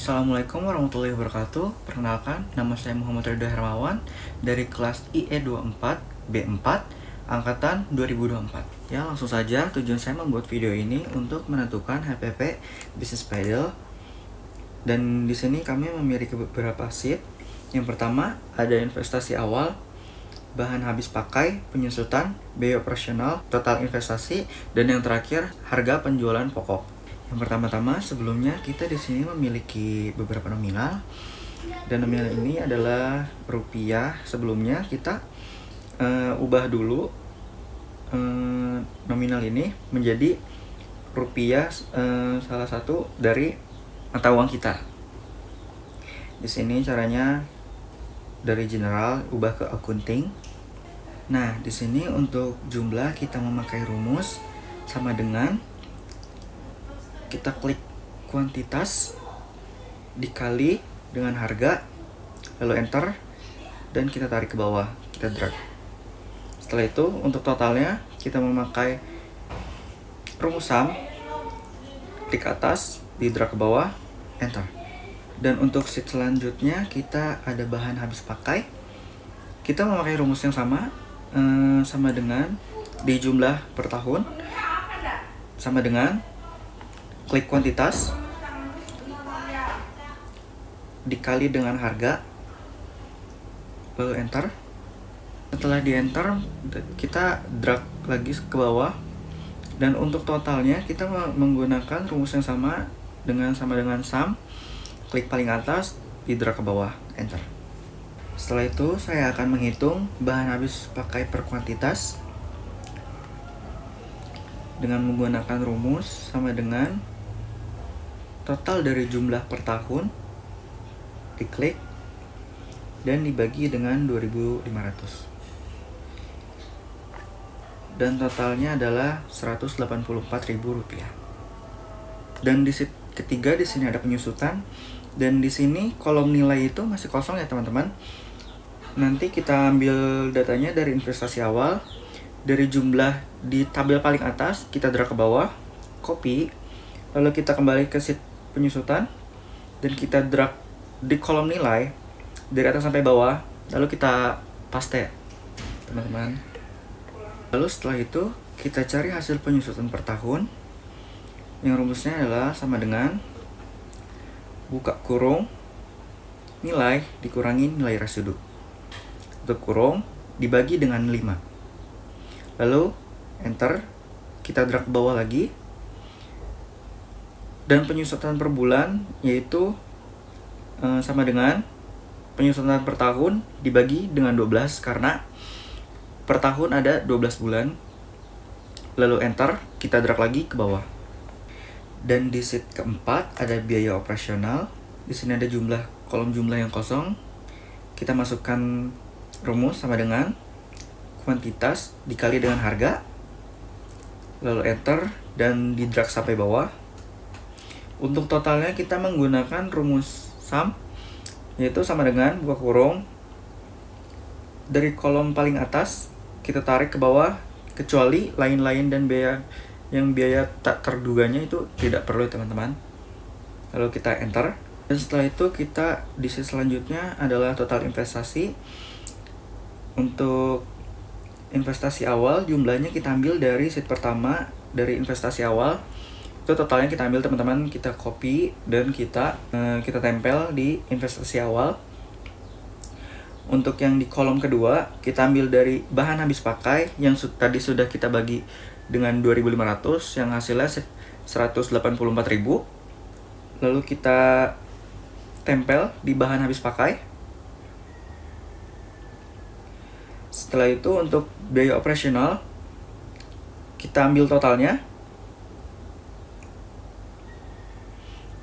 Assalamualaikum warahmatullahi wabarakatuh. Perkenalkan, nama saya Muhammad Ridho Hermawan dari kelas IE24 B4 angkatan 2024. Ya, langsung saja tujuan saya membuat video ini untuk menentukan HPP Business Pedal. Dan di sini kami memiliki beberapa sheet. Yang pertama ada investasi awal, bahan habis pakai, penyusutan, biaya operasional, total investasi, dan yang terakhir harga penjualan pokok. Yang pertama-tama sebelumnya kita di sini memiliki beberapa nominal, dan nominal ini adalah rupiah. Sebelumnya kita ubah dulu nominal ini menjadi rupiah, salah satu dari mata uang kita. Di sini caranya dari general ubah ke accounting. Nah, di sini untuk jumlah kita memakai rumus sama dengan kita klik kuantitas dikali dengan harga, lalu enter, dan kita tarik ke bawah, kita drag. Setelah itu untuk totalnya kita memakai rumus sum, klik atas, di drag ke bawah, enter. Dan untuk sheet selanjutnya kita ada bahan habis pakai, kita memakai rumus yang sama, sama dengan di jumlah per tahun, sama dengan klik kuantitas dikali dengan harga, lalu enter. Setelah di enter kita drag lagi ke bawah, dan untuk totalnya kita menggunakan rumus yang sama dengan sum, klik paling atas, di drag ke bawah, enter. Setelah itu saya akan menghitung bahan habis pakai per kuantitas dengan menggunakan rumus sama dengan total dari jumlah per tahun, diklik dan dibagi dengan 2.500, dan totalnya adalah Rp184.000. Dan di sheet ketiga di sini ada penyusutan, dan di sini kolom nilai itu masih kosong ya teman-teman. Nanti kita ambil datanya dari investasi awal, dari jumlah di tabel paling atas kita drag ke bawah, copy, lalu kita kembali ke sheet penyusutan dan kita drag di kolom nilai dari atas sampai bawah, lalu kita paste teman-teman. Lalu setelah itu kita cari hasil penyusutan per tahun, yang rumusnya adalah sama dengan buka kurung nilai dikurangi nilai residu, tutup kurung dibagi dengan 5, lalu enter, kita drag ke bawah lagi. Dan penyusutan per bulan yaitu sama dengan penyusutan per tahun dibagi dengan 12, karena per tahun ada 12 bulan. Lalu enter, kita drag lagi ke bawah. Dan di sheet keempat ada biaya operasional. Di sini ada kolom jumlah yang kosong. Kita masukkan rumus sama dengan kuantitas dikali dengan harga, lalu enter dan di drag sampai bawah. Untuk totalnya kita menggunakan rumus sum, yaitu sama dengan buka kurung dari kolom paling atas kita tarik ke bawah, kecuali lain-lain dan biaya tak terduganya itu tidak perlu ya teman-teman. Lalu kita enter, dan setelah itu kita di sheet selanjutnya adalah total investasi. Untuk investasi awal jumlahnya kita ambil dari sheet pertama, dari investasi awal itu totalnya kita ambil teman-teman, kita copy dan kita tempel di investasi awal. Untuk yang di kolom kedua kita ambil dari bahan habis pakai yang tadi sudah kita bagi dengan 2.500 yang hasilnya 184.000, lalu kita tempel di bahan habis pakai. Setelah itu untuk biaya operasional kita ambil totalnya,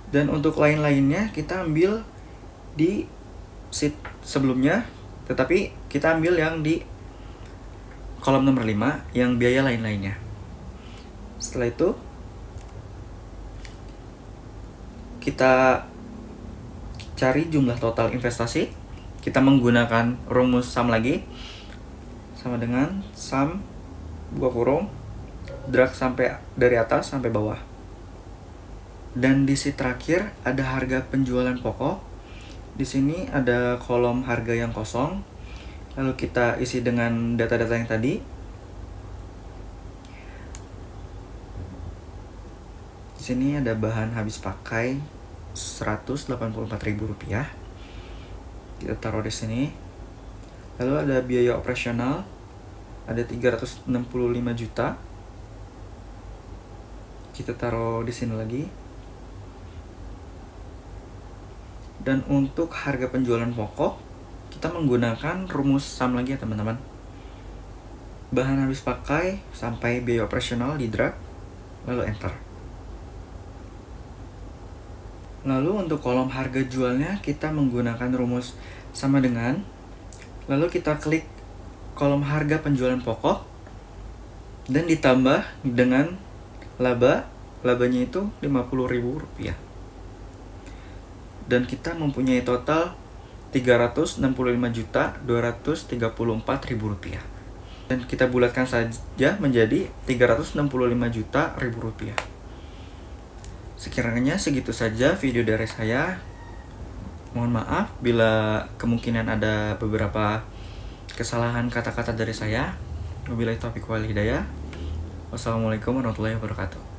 dan untuk lain-lainnya kita ambil di sheet sebelumnya, tetapi kita ambil yang di kolom nomor 5 yang biaya lain-lainnya. Setelah itu kita cari jumlah total investasi, kita menggunakan rumus sum lagi, sama dengan sum buka kurung drag sampai dari atas sampai bawah. Dan di sheet terakhir ada harga penjualan pokok. Di sini ada kolom harga yang kosong. Lalu kita isi dengan data-data yang tadi. Di sini ada bahan habis pakai Rp184.000. Kita taruh di sini. Lalu ada biaya operasional, ada 365 juta. Kita taruh di sini lagi. Dan untuk harga penjualan pokok, kita menggunakan rumus SAM lagi ya teman-teman. Bahan habis pakai sampai biaya operasional di drag, lalu enter. Lalu untuk kolom harga jualnya kita menggunakan rumus sama dengan, lalu kita klik kolom harga penjualan pokok dan ditambah dengan labanya itu Rp50.000. Dan kita mempunyai total Rp365.234.000. Dan kita bulatkan saja menjadi Rp365 juta. Sekiranya segitu saja video dari saya. Mohon maaf bila kemungkinan ada beberapa kesalahan kata-kata dari saya. Wabillahi taufiq wal hidayah. Wassalamualaikum warahmatullahi wabarakatuh.